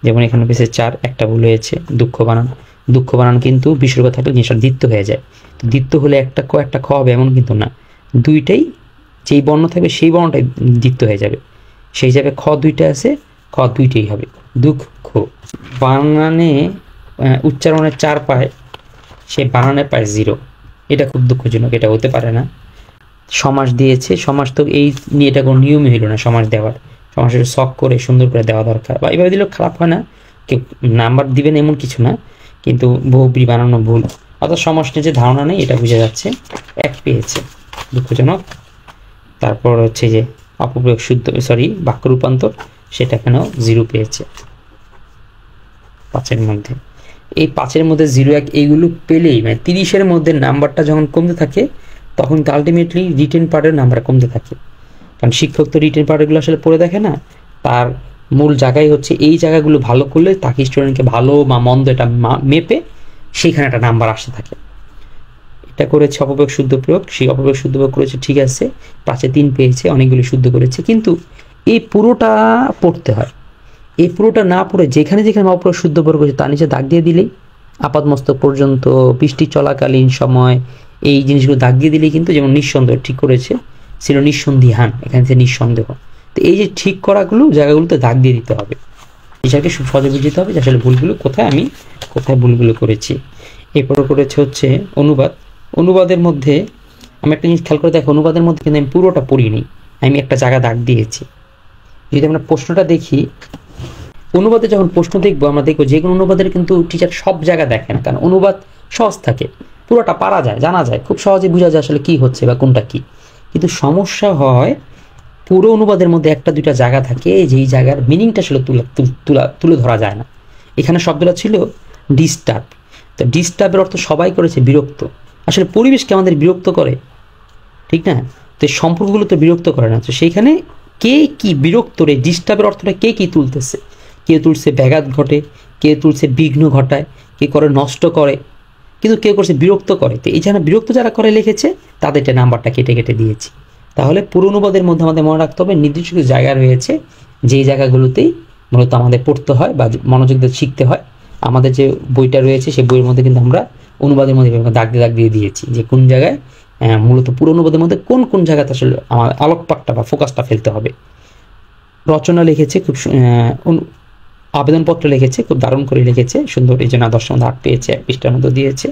যেমন এখানে পেয়েছে 4, একটা ভুল হয়েছে। দুঃখ বানান কিন্তু বিসর্গ থাকলে জিনিসটা দ্বিত্ব হয়ে যায়। তো দ্বিত্ব হলে একটা ক একটা খ হবে এমন কিন্তু না, দুইটাই যেই বর্ণ থাকবে সেই বর্ণটাই দ্বিত্ব হয়ে যাবে। সেই জায়গায় খ দুইটা আছে, খ দুইটাই হবে। দুঃখ বানানে উচ্চারণে 4 পায়, সে বানানে পায় 0, এটা খুব দুঃখজনক, এটা হতে পারে না। সমাস দিয়েছে, সমাস তো এই নিয়ে এটা কোনো নিয়মই হইল না সমাস দেওয়ার। সমাসের শখ করে সুন্দর করে দেওয়া দরকার, বা এভাবে দিলেও খারাপ হয় না, কেউ নাম্বার দিবেন এমন কিছু না, কিন্তু বহুব্রী বানানো ভুল, অর্থাৎ সমাস নিয়ে যে ধারণা নেই এটা বোঝা যাচ্ছে। 1 পেয়েছে, দুঃখজনক। তারপর হচ্ছে যে অপপ্রয়োগ শুদ্ধ বাক্য রূপান্তর, সেটা এখানেও 0 পেয়েছে 5-এর মধ্যে। এই 5-এর মধ্যে 0, 1 এইগুলো পেলেই মানে 30-এর মধ্যে নাম্বারটা যখন কমতে থাকে তখন তো আলটিমেটলি রিটেন পার্টের নাম্বার কমতে থাকে। কারণ শিক্ষক তো রিটেন পার্টগুলো আসলে পড়ে দেখে না, তার মূল জায়গায় হচ্ছে এই জায়গাগুলো ভালো করলে তাকে স্টুডেন্টকে ভালো বা মন্দ এটা মেপে সেখানে একটা নাম্বার আসতে থাকে। এটা করেছে অপপ্রয়োগ শুদ্ধ প্রয়োগ, সেই অপপ্রয়োগ শুদ্ধ প্রয়োগ করেছে, ঠিক আছে, 5-এ 3 পেয়েছে, অনেকগুলি শুদ্ধ করেছে। কিন্তু এই পুরোটা পড়তে হয়, এই পুরোটা না পড়ে যেখানে যেখানে অপপ্রয়োগ শুদ্ধ প্রয়োগ করেছে তার নিচে দাগ দিয়ে দিলেই, আপাতমস্তক পর্যন্ত, বৃষ্টি চলাকালীন সময়, এই জিনিসগুলো দাগ দিয়ে দিলেই কিন্তু, যেমন নিঃসন্দেহ ঠিক করেছে ছিল নিঃসন্দিহান, এখান থেকে নিঃসন্দেহ। তো এই যে ঠিক করাগুলো জায়গাগুলোতে দাগ দিয়ে দিতে হবে, টিচারকে খুব সহজে বুঝতে হবে যে আসলে ভুলগুলো কোথায়, আমি কোথায় ভুলগুলো করেছি। এরপর করেছে হচ্ছে অনুবাদ। অনুবাদের মধ্যে আমি একটা জিনিস খেয়াল করে দেখো, অনুবাদের মধ্যে কিন্তু আমি পুরোটা পড়িনি, আমি একটা জায়গা দাগ দিয়েছি। যদি আমরা প্রশ্নটা দেখি, অনুবাদে যখন প্রশ্ন দেখবো আমরা দেখবো যে কোনো অনুবাদের কিন্তু টিচার সব জায়গা দেখে না, কারণ অনুবাদ সহজ থাকে, পুরোটা পারা যায়, জানা যায়, খুব সহজে বোঝা যায় আসলে কি হচ্ছে বা কোনটা কি। কিন্তু সমস্যা হয় পুরো অনুবাদের মধ্যে একটা দুইটা জায়গা থাকে যেই জায়গার মিনিংটা আসলে তুলে ধরা যায় না। এখানে শব্দটা ছিল ডিস্টার্ব, তো ডিস্টার্বের অর্থ সবাই করেছে বিরক্ত, আসলে পরিবেশকে আমাদের বিরক্ত করে, ঠিক না? তো এই সম্পর্কগুলো তো বিরক্ত করে না, তো সেইখানে কে কি বিরক্ত রে, ডিস্টার্বের অর্থটা কে কি তুলতেছে, কেউ তুলছে ব্যাঘাত ঘটে, কেউ তুলছে বিঘ্ন ঘটায়, কে করে নষ্ট করে, কিন্তু কেউ করছে বিরক্ত করে। তো এই যারা বিরক্ত যারা করে লিখেছে তাদেরটা নাম্বারটা কেটে কেটে দিয়েছি। তাহলে পুরো অনুবাদের মধ্যে আমাদের মনে রাখতে হবে নির্দিষ্ট কিছু জায়গা রয়েছে যেই জায়গাগুলোতেই মূলত আমাদের পড়তে হয় বা মনোযোগ দিয়ে শিখতে হয়। আমাদের যে বইটা রয়েছে সেই বইয়ের মধ্যে কিন্তু আমরা অনুবাদের মধ্যে দাগ দিয়ে দিয়েছি যে কোন জায়গায় মূলত পুরো অনুবাদের মধ্যে কোন কোন জায়গাতে আসলে আমার আলোকপাতটা বা ফোকাসটা ফেলতে হবে। রচনা লিখেছে খুব, আবেদনপত্র লিখেছে খুব দারুণ করে লিখেছে, সুন্দর, এই জন্য 10-এর মধ্যে 8 পেয়েছে, 1 পৃষ্ঠার মতো দিয়েছে।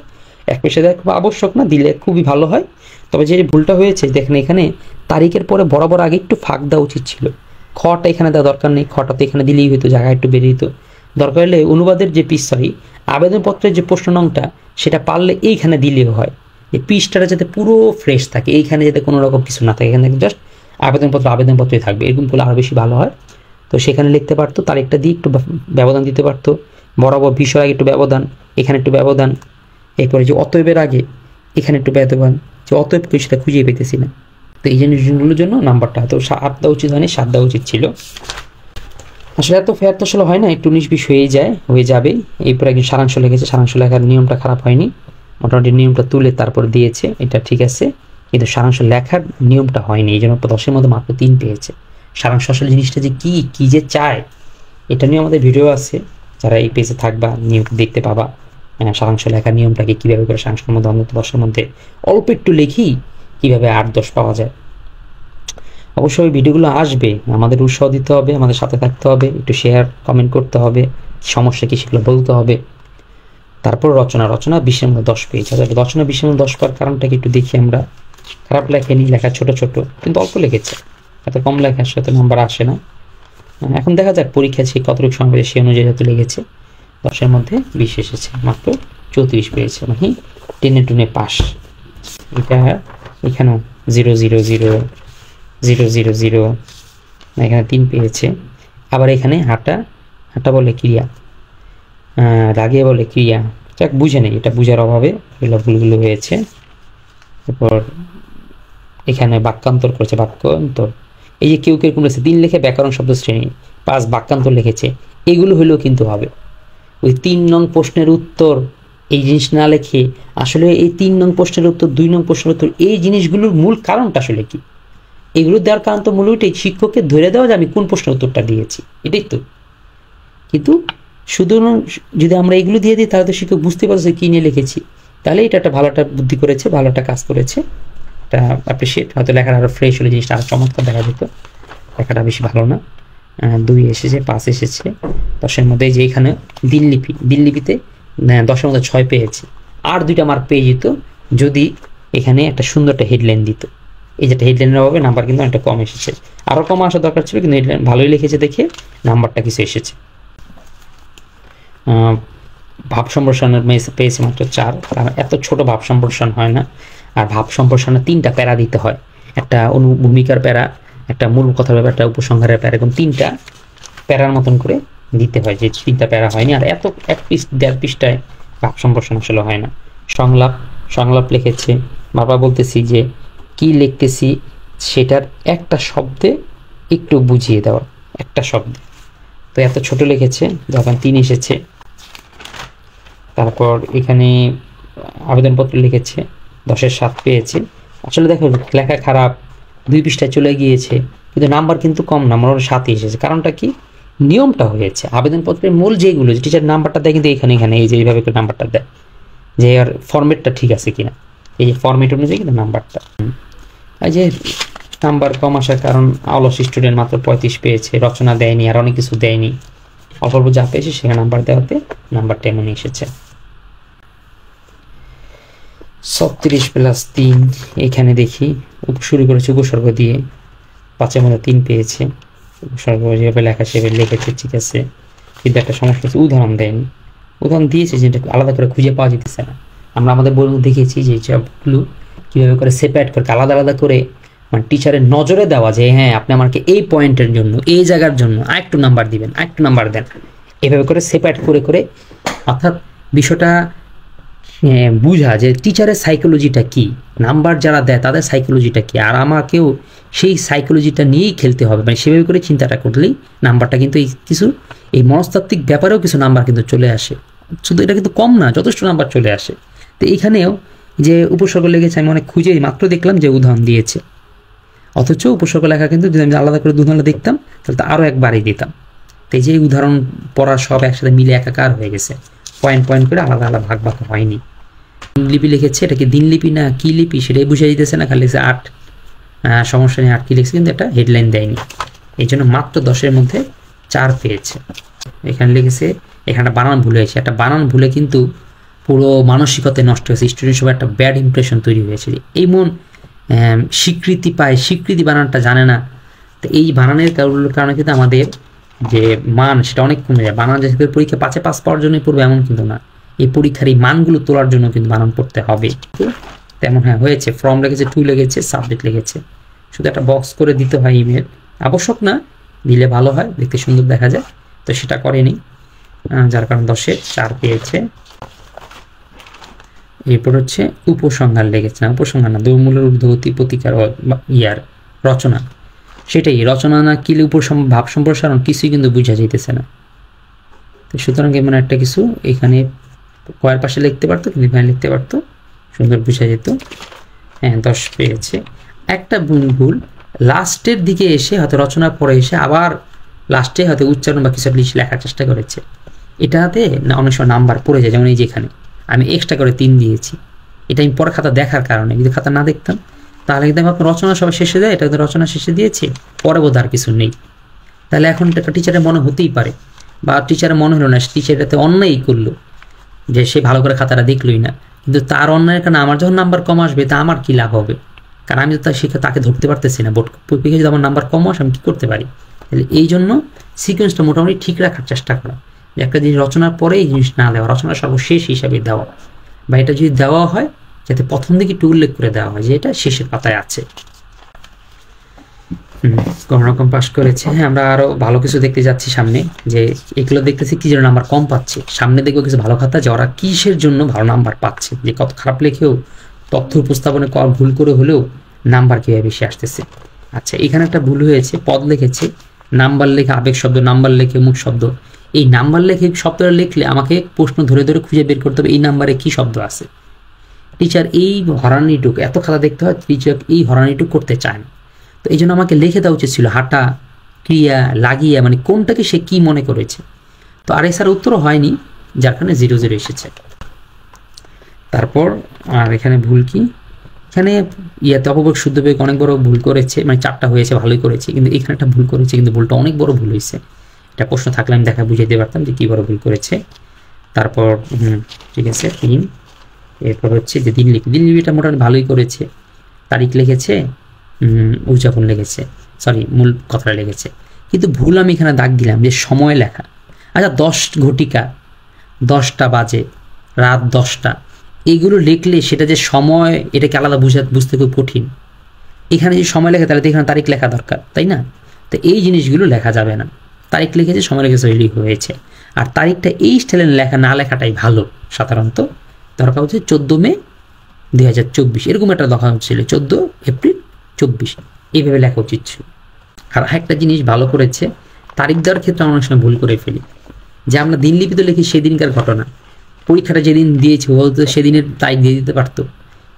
1 পৃষ্ঠা দেওয়া খুব আবশ্যক না, দিলে খুবই ভালো হয়। তবে যে ভুলটা হয়েছে দেখেন, এখানে তারিখের পরে বরাবর আগে একটু ফাঁক দেওয়া উচিত ছিল, খটা এখানে দেওয়া দরকার নেই, খটা তো এখানে দিলেই হয়তো জায়গা একটু বেরিয়ে যেত। দরকার হলে অনুবাদের যে আবেদনপত্রের যে প্রশ্ন নংটা সেটা পারলে এইখানে দিলেও হয়, যে পৃষ্ঠাটা যাতে পুরো ফ্রেশ থাকে, এইখানে যাতে কোনো রকম কিছু না থাকে, এখানে জাস্ট আবেদনপত্রই থাকবে, এরকম করলে আরও বেশি ভালো হয়। তো সেখানে লিখতে পারতো, তারিখটা দিয়ে একটু ব্যবধান দিতে পারতো, বরাবর বিষয়ের আগে একটু ব্যবধান, এখানে একটু ব্যবধান, এরপরে যে অতএবের আগে এখানে একটু ব্যবধান, যে অতএব সেটা খুঁজে পেতেছি না। তো এই জিনিসগুলোর জন্য নাম্বারটা হয়তো 8 দেওয়া উচিত হয়নি, 7 দেওয়া উচিত ছিল। আসলে এত ফেয়ার তো আসলে হয় না, একটু 19-20 হয়ে যাবে। এরপর একজন সারাংশ লিখেছে, সারাংশ লেখার নিয়মটা খারাপ হয়নি, মোটামুটি নিয়মটা তুলে তারপর দিয়েছে, এটা ঠিক আছে, কিন্তু সারাংশ লেখার নিয়মটা হয়নি, এই জন্য 10-এর মধ্যে মাত্র 3 পেয়েছে। সারাংশ আসলে জিনিসটা যে কি যে চায় এটা নিয়ে আমাদের ভিডিও আছে, যারা এই পেজে থাকবা নিয়ম দেখতে পাবা। সারাংশ লেখার নিয়মটাকে কীভাবে করে সারাংশের মধ্যে অন্তত 10-এর মধ্যে অল্প একটু লিখি কীভাবে 8-10 পাওয়া যায়। অবশ্যই ভিডিওগুলো আসবে, আমাদের উৎসাহ দিতে হবে, আমাদের সাথে থাকতে হবে, একটু শেয়ার কমেন্ট করতে হবে, সমস্যা কি সেগুলো বলতে হবে। তারপর রচনা 20-এর মধ্যে 10 পেয়েছে। রচনা 20-এর মধ্যে 10 পাওয়ার কারণটাকে একটু দেখি আমরা। খারাপ লেখেনি, লেখা ছোট কিন্তু অল্প লিখেছে, এত কম লেখার সাথে নাম্বার আসে না। এখন দেখা যাক পরীক্ষা সে কতটুকু সময় পেয়েছে, সেই অনুযায়ী হয়তো লেগেছে। 10-এর মধ্যে 20 এসেছে, মাত্র 34 পেয়েছে, মানে টেনে পাস। এটা এখানেও 0 এখানে 3 পেয়েছে। আবার এখানে হাঁটা বলে ক্রিয়া, রাগে বলে ক্রিয়া, যাক বুঝে নেই, এটা বুঝার অভাবে এগুলো ভুলগুলো হয়েছে। তারপর এখানে বাক্যান্তর করেছে, বাক্যান্তর, এই যে কেউ করেছে 3 লিখে ব্যাকরণ শব্দ শ্রেণী, 5 বাক্যান্তর লিখেছে, এগুলো হলেও কিন্তু হবে। ওই 3 নং প্রশ্নের উত্তর এই জিনিস না লিখে আসলে এই 3 নং প্রশ্নের উত্তর, 2 নং প্রশ্নের উত্তর, এই জিনিসগুলোর মূল কারণটা আসলে কি, এগুলো দেওয়ার কারণ তো মূল ওইটাই, শিক্ষককে ধরে দেওয়া যে আমি কোন প্রশ্নের উত্তরটা দিয়েছি, এটাই তো। কিন্তু শুধু যদি আমরা এগুলো দিয়ে দিই তাহলে তো শিক্ষক বুঝতে পারছে কী নিয়ে লিখেছি, তাহলে এটা একটা ভালো একটা বুদ্ধি করেছে, ভালো একটা কাজ করেছে, এটা অ্যাপ্রিসিয়েট। হয়তো লেখাটা আরও ফ্রেশ হলে জিনিসটা আরও চমৎকার দেখা যেত। লেখাটা বেশি ভালো না। 2 এসেছে, 5 এসেছে। 10-এর মধ্যে যে এখানে দিনলিপিতে 10-এর মধ্যে 6 পেয়েছে। আর 2টা মার্ক পেয়ে যেত যদি এখানে একটা সুন্দর একটা হেডলাইন দিত। এই যেটা হেডলাইনের অভাবে নাম্বার কিন্তু অনেকটা কম এসেছে, আরও কম আসা দরকার ছিল, কিন্তু হেডলাইন ভালোই লিখেছে দেখে নাম্বারটা কিছু এসেছে। ভাব সম্প্রসারণের পেয়েছে মাত্র 4, কারণ এত ছোট ভাব সম্প্রসারণ হয় না। আর ভাব সম্প্রসারণে 3টা প্যারা দিতে হয়, একটা অনুভূমিকার প্যারা, একটা মূল কথার ব্যাপার, একটা উপসংহারের প্যারা, এরকম 3টা প্যারার মতন করে দিতে হয়, যে 3টা প্যারা হয়নি। আর এত 1 পৃষ্ঠায় ভাব সম্প্রসারণ আসলে হয় না। সংলাপ লিখেছে, বারবার বলতেছি যে কি লিখতেছি সেটার একটা শব্দে একটু বুঝিয়ে দেওয়া, একটা শব্দে। তো এত ছোট লিখেছে, যখন 3 এসেছে। তারপর এখানে আবেদনপত্র লিখেছে, 10-এর 7 পেয়েছে। আসলে দেখো লেখা খারাপ, 2 পৃষ্ঠায় চলে গিয়েছে, কিন্তু নাম্বার কিন্তু কম না, আমার 7 এসেছে। কারণটা কি? নিয়মটা হয়েছে আবেদনপত্রের মূল যেগুলো, যে টিচার নাম্বারটা দেয় কিন্তু এখানে এই যে এইভাবে করে নাম্বারটা দেয়, যে আর ফরম্যাটটা ঠিক আছে কিনা, এই যে ফরম্যাট অনুযায়ী কিন্তু নাম্বারটা। এই যে নাম্বার কম আসার কারণ, অলস স্টুডেন্ট মাত্র 35 পেয়েছে, রচনা দেয়নি, আর অনেক কিছু দেয়নি, অল্প অল্প যা পেয়েছে সেখানে নাম্বার দেওয়াতে নাম্বারটা এমনই এসেছে। 36+3 এখানে দেখি শুরু করেছে উপসর্গ দিয়ে, 5-এর মধ্যে 3 পেয়েছে। উপসর্গ যেভাবে লেখা সেভাবে লিখেছে, ঠিক আছে, কিন্তু একটা সমস্যা হচ্ছে উদাহরণ দেয়নি। উদাহরণ দিয়েছে যেটা আলাদা করে খুঁজে পাওয়া যেতেছে না। আমরা আমাদের বইগুলো দেখেছি যে সবগুলো কীভাবে করে সেপারেট করে আলাদা আলাদা করে, মানে টিচারের নজরে দেওয়া, যে হ্যাঁ আপনি আমাকে এই পয়েন্টের জন্য, এই জায়গার জন্য আরেকটু নাম্বার দিবেন, আরেকটু নাম্বার দেন, এভাবে করে সেপারেট করে করে, অর্থাৎ বিষয়টা বুঝা যে টিচারের সাইকোলজিটা কি, নাম্বার যারা দেয় তাদের সাইকোলজিটা কি, আর আমাকেও সেই সাইকোলজিটা নিয়েই খেলতে হবে। মানে সেভাবে করে চিন্তাটা করলেই নাম্বারটা কিন্তু এই মনস্তাত্ত্বিক ব্যাপারেও কিছু নাম্বার কিন্তু চলে আসে। শুধু এটা কিন্তু কম না, যথেষ্ট নাম্বার চলে আসে। তো এইখানেও যে উপসর্গ লেগেছে, আমি অনেক খুঁজে মাত্র দেখলাম যে উদাহরণ দিয়েছে, অথচ উপসর্গ লেখা কিন্তু যদি আমি আলাদা করে উদাহরণ দেখতাম তাহলে তো আরও একবারই দিতাম। তো এই যে উদাহরণ পড়া সব একসাথে মিলে একাকার হয়ে গেছে, পয়েন্ট করে আলাদা আলাদা ভাগ হয়নি। দিনলিপি লিখেছে, এটা কি দিনলিপি না কি লিপি সেটাই বুঝে দিতেছে না, খালি লিখছে 8, সমস্যা নেই 8 কি লিখছে, কিন্তু একটা হেডলাইন দেয়নি। এই জন্য মাত্র 10-এর মধ্যে 4 পেয়েছে। এখানে লিখেছে, এখানে বানান ভুল হয়েছে, একটা বানান ভুলে কিন্তু পুরো মানসিকতায় নষ্ট হয়েছে, স্টুডেন্ট সবাই একটা ব্যাড ইমপ্রেশন তৈরি হয়েছে। এই মন স্বীকৃতি পায়, স্বীকৃতি বানানটা জানে না। তো এই বানানের কারণে কিন্তু আমাদের যে মান সেটা অনেক কমে যায়। বানান যে পরীক্ষা 5-এ 5 পাওয়ার জন্যই পড়বে এমন কিন্তু না, এই পরীক্ষার এই মানগুলো তোলার জন্য কিন্তু বানান পড়তে হবে। তেমন হ্যাঁ হয়েছে, ফর্ম লেগেছে, টু লেগেছে, সাবজেক্ট লেগেছে, শুধু একটা বক্স করে দিতে হয়, ইমেল আবশ্যক না, দিলে ভালো হয়, দেখতে সুন্দর দেখা যায়, তো সেটা করেনি, যার কারণে 10-এ 4 পেয়েছে। এরপর হচ্ছে উপসংহার লেগেছে না, উপসংহার না, দৌমূলের ঊর্ধ্বগতি প্রতিকার রচনা, সেটাই রচনা না কি ভাব সম্প্রসারণ কিছুই কিন্তু বোঝা যাইতেছে না। তো সুতরাং এমন একটা কিছু এখানে কয়ের পাশে লিখতে পারতো, কিন্তু এখানে লিখতে পারতো, সুন্দর বোঝা যেত। হ্যাঁ 10 পেয়েছে। একটা ভুল লাস্টের দিকে এসে, হয়তো রচনার পরে এসে আবার লাস্টে হয়তো উচ্চারণ বা কিছু লেখার চেষ্টা করেছে, এটাতে না অনেক সময় নাম্বার পড়ে যায়। যেমন এই যেখানে আমি এক্সট্রা করে 3 দিয়েছি, এটা আমি পরে খাতা দেখার কারণে, যদি খাতা না দেখতাম তাহলে কিন্তু আমি আপনার রচনা সবাই শেষে দেয়, এটা কিন্তু রচনা শেষে দিয়েছি, পরে বোধ আর কিছু নেই। তাহলে এখন একটা টিচারের মনে হতেই পারে, বা টিচারের মনে হলো না, টিচার এটাতে অন্যায়ই করলো, যে সে ভালো করে খাতাটা দেখলই না, কিন্তু তার অন্যায়ের কারণে আমার যখন নাম্বার কম আসবে তা আমার কী লাভ হবে? কারণ আমি তো তাকে ধরতে পারতেছি না, বোর্ড পরীক্ষায় যদি আমার নাম্বার কম আসে আমি কী করতে পারি? তাহলে এই জন্য সিকোয়েন্সটা মোটামুটি ঠিক রাখার চেষ্টা করা, যে একটা জিনিস রচনার পরে এই জিনিস না দেওয়া, রচনা সর্বশেষ হিসাবে দেওয়া, বা এটা যদি দেওয়া হয় যাতে প্রথম দিকে একটু উল্লেখ করে দেওয়া হয় যে এটা শেষের পাতায় আছে। কোনোরকম পাস করেছে। হ্যাঁ আমরা আরও ভালো কিছু দেখতে যাচ্ছি সামনে, যে এগুলো দেখতেছি কি যেন নাম্বার কম পাচ্ছে, সামনে দেখবো কিছু ভালো খাতা যে ওরা কিসের জন্য ভালো নাম্বার পাচ্ছে, যে কত খারাপ লেখেও তথ্য উপস্থাপনে ভুল করে হলেও নাম্বার কীভাবে বেশি আসতেছে। আচ্ছা এখানে একটা ভুল হয়েছে, পদ লিখেছে, নাম্বার লেখে আবেগ শব্দ, নাম্বার লেখে মুখ শব্দ। এই নাম্বার লেখে শব্দটা লিখলে আমাকে প্রশ্ন ধরে ধরে খুঁজে বের করতে হবে এই নাম্বারে কী শব্দ আছে। টিচার এই হরানিটুকু, এত খাতা দেখতে হয়, টিচার এই হরানিটুকু করতে চায় না। তো এই জন্য আমাকে লিখে দেওয়া উচিত ছিল হাঁটা, ক্রিয়া, লাগিয়া, মানে কোনটাকে সে কি মনে করেছে। তো আর এছাড়া উত্তরও হয়নি, যার কারণে 0 0 এসেছে। তারপর আর এখানে ভুল কি, এখানে ইয়াতে অপবর্গ শুদ্ধ বিয়োগ অনেক বড় ভুল করেছে, মানে 4টা হয়েছে, ভালোই করেছে, কিন্তু এখানে একটা ভুল করেছে, কিন্তু ভুলটা অনেক বড় ভুল হয়েছে। এটা প্রশ্ন থাকলে আমি দেখা বুঝাইতে পারতাম যে কি বড় ভুল করেছে। তারপর ঠিক আছে 3। এরপর হচ্ছে যে দিনলিপিটা মোটামুটি ভালোই করেছে, তারিখ লিখেছে, উদযাপন লিখেছে, সরি মূল কথাটা লিখেছে, কিন্তু ভুল আমি এখানে দাগ দিলাম যে সময় লেখা। আচ্ছা 10 ঘটিকা, 10টা বাজে, রাত 10টা, এইগুলো লিখলে সেটা যে সময়, এটাকে আলাদা বুঝতে খুব কঠিন। এখানে যে সময় লেখা, তাহলে তো এখানে তারিখ লেখা দরকার, তাই না? তো এই জিনিসগুলো লেখা যাবে না, তারিখ লিখেছে, সময় লিখেছে, হয়েছে। আর তারিখটা এই স্টাইলে না লেখাটাই ভালো। সাধারণত দরকার হচ্ছে 14 মে 2024, এরকম একটা দেখা হচ্ছিল 14 এপ্রিল 24, এইভাবে লেখা উচিত ছিল। আর একটা জিনিস ভালো করেছে, তারিখ দেওয়ার ক্ষেত্রে আমরা অনেক সময় ভুল করে ফেলি, যে আমরা দিনলিপিতে লিখি সেদিনকার ঘটনা, পরীক্ষাটা যেদিন দিয়েছে ও তো সেদিনের তারিখ দিয়ে দিতে পারতো,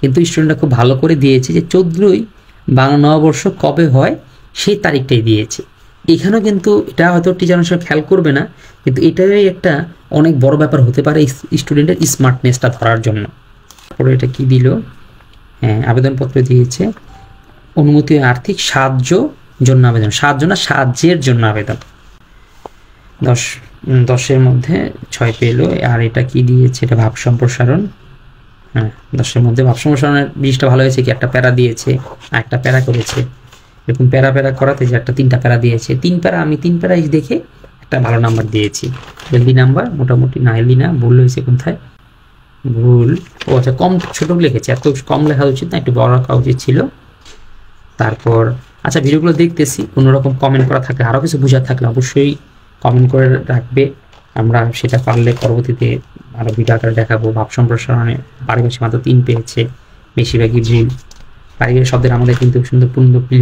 কিন্তু স্টুডেন্টরা খুব ভালো করে দিয়েছে যে 14ই বাংলা নববর্ষ কবে হয় সেই তারিখটাই দিয়েছে। এখানেও কিন্তু এটা হয়তো টিচার অনেক সময় খেয়াল করবে না, কিন্তু এটাই একটা অনেক বড় ব্যাপার হতে পারে স্টুডেন্টের স্মার্টনেসটা ধরার জন্য। পরে এটা কি দিল, হ্যাঁ আবেদনপত্র দিয়েছে, অনুমতি আর্থিক সাহায্য জন্য আবেদন, সাহায্য না সাহায্যের জন্য আবেদন। 10-10-এর মধ্যে 6 পেল। আর এটা কি দিয়েছে, এটা ভাব সম্প্রসারণ, হ্যাঁ 10-এর মধ্যে ভাব সম্প্রসারণের জিনিসটা ভালো হয়েছে কি, একটা প্যারা দিয়েছে আর একটা প্যারা করেছে, এরকম প্যারা করাতে যে একটা 3টা প্যারা দিয়েছে, 3 প্যারা, আমি 3 প্যারা দেখে একটা ভালো নাম্বার দিয়েছি, হেলদি নাম্বার মোটামুটি। না হেলদি না, ভুল হয়েছে কোথায়, ভুল, ও আচ্ছা কম ছোট লিখেছে, এত কম লেখা উচিত না, একটু বড় রাখা উচিত ছিল। তারপর আচ্ছা ভিডিওগুলো দেখতেছি, কোনোরকম কমেন্ট করা থাকলে, আরও কিছু বোঝার থাকলে অবশ্যই কমেন্ট করে রাখবে, আমরা সেটা পারলে পরবর্তীতে আরও ভিডিও আকারে দেখাবো। ভাব সম্প্রসারণে পারিভাষিক মাত্র 3 পেয়েছে, বেশিরভাগই ভুল। পারিভাষিক শব্দের আমাদের কিন্তু সুন্দর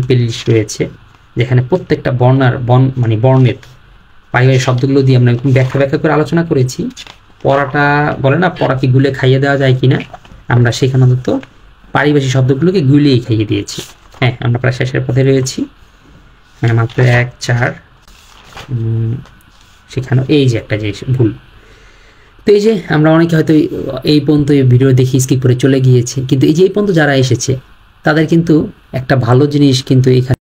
প্লেলিস্ট রয়েছে, যেখানে প্রত্যেকটা বর্ণের পারিভাষিক শব্দগুলো দিয়ে আমরা ব্যাখ্যা করে আলোচনা করেছি। পড়াটা বলে না, পড়া কি গুলে খাইয়ে দেওয়া যায় কিনা, আমরা সেখানে অন্তত পারিভাষিক শব্দগুলোকে গুলিয়েই খাইয়ে দিয়েছি। হ্যাঁ আমরা প্রায় শেষের পথে রয়েছি, হ্যাঁ মাত্র 1 4 সেখানে এই যে একটা যে ভুল। তো এই যে আমরা অনেকে হয়তো এই পর্যন্ত এই ভিডিও দেখি স্কিপ করে চলে গিয়েছে, কিন্তু এই যে এই পর্যন্ত যারা এসেছে তাদের কিন্তু একটা ভালো জিনিস কিন্তু এখানে